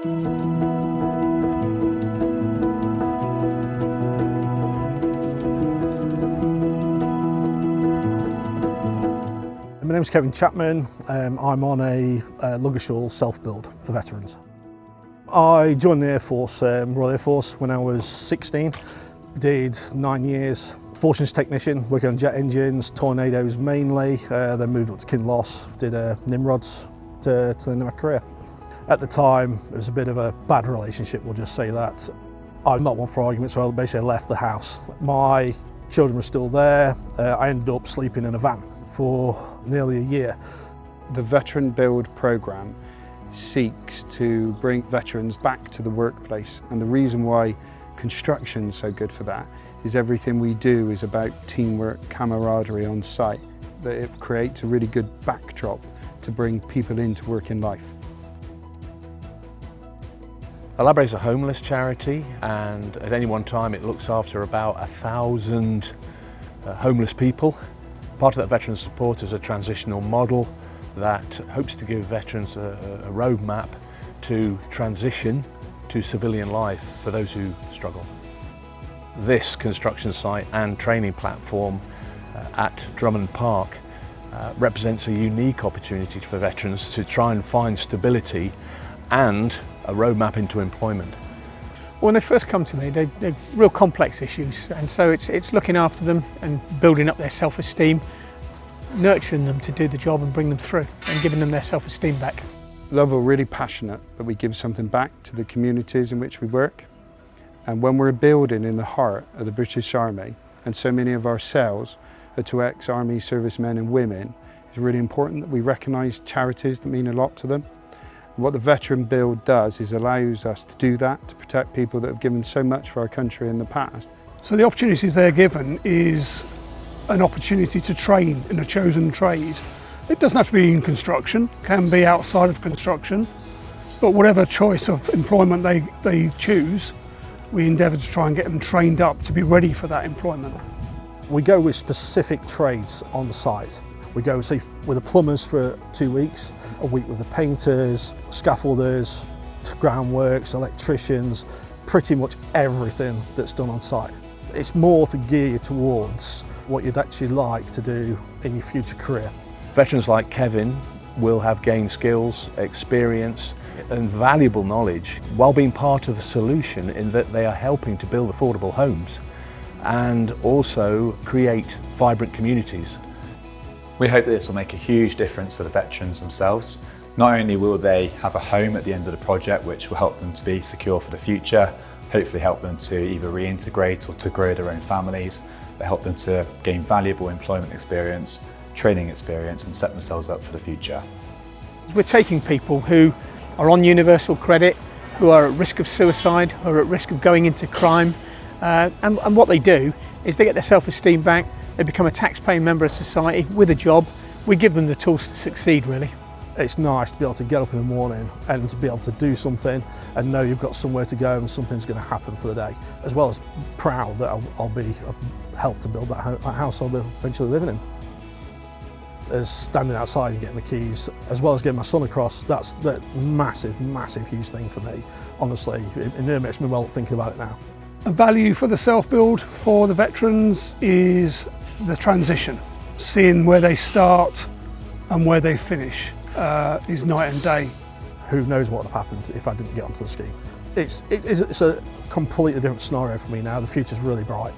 My name's Kevin Chapman. I'm on a Luggashall self-build for veterans. I joined the Air Force, Royal Air Force, when I was 16. Did 9 years, propulsion technician, working on jet engines, Tornadoes mainly, then moved up to Kinloss, did Nimrods to the end of my career. At the time, it was a bit of a bad relationship, we'll just say that. I'm not one for argument, so I basically left the house. My children were still there. I ended up sleeping in a van for nearly a year. The Veteran Build programme seeks to bring veterans back to the workplace, and the reason why construction's so good for that is everything we do is about teamwork, camaraderie on site, that it creates a really good backdrop to bring people into working life. Alabaré is a homeless charity, and at any one time it looks after about 1,000 homeless people. Part of that veteran support is a transitional model that hopes to give veterans a roadmap to transition to civilian life for those who struggle. This construction site and training platform at Drummond Park represents a unique opportunity for veterans to try and find stability and a roadmap into employment. When they first come to me, they're real complex issues, and so it's looking after them and building up their self-esteem, nurturing them to do the job and bring them through, and giving them their self-esteem back. Love are really passionate that we give something back to the communities in which we work, and when we're building in the heart of the British Army, and so many of our cells are to ex-Army servicemen and women, it's really important that we recognise charities that mean a lot to them. What the Veteran Build does is allows us to do that, to protect people that have given so much for our country in the past. So the opportunities they're given is an opportunity to train in a chosen trade. It doesn't have to be in construction, can be outside of construction, but whatever choice of employment they choose, we endeavour to try and get them trained up to be ready for that employment. We go with specific trades on the site. We go, say, with the plumbers for 2 weeks, a week with the painters, scaffolders, groundworks, electricians, pretty much everything that's done on site. It's more to gear you towards what you'd actually like to do in your future career. Veterans like Kevin will have gained skills, experience and valuable knowledge while being part of the solution, in that they are helping to build affordable homes and also create vibrant communities. We hope that this will make a huge difference for the veterans themselves. Not only will they have a home at the end of the project, which will help them to be secure for the future, hopefully help them to either reintegrate or to grow their own families, but help them to gain valuable employment experience, training experience and set themselves up for the future. We're taking people who are on universal credit, who are at risk of suicide, who are at risk of going into crime, and what they do is they get their self-esteem back. They become a tax-paying member of society with a job. We give them the tools to succeed, really. It's nice to be able to get up in the morning and to be able to do something and know you've got somewhere to go and something's going to happen for the day, as well as proud that I'll be of help to build that house I'll be eventually living in. As standing outside and getting the keys, as well as getting my son across, that's the massive, huge thing for me. Honestly, it makes me well thinking about it now. A value for the self-build for the veterans is the transition. Seeing where they start and where they finish is night and day. Who knows what would have happened if I didn't get onto the scheme. It's a completely different scenario for me now. The future's really bright.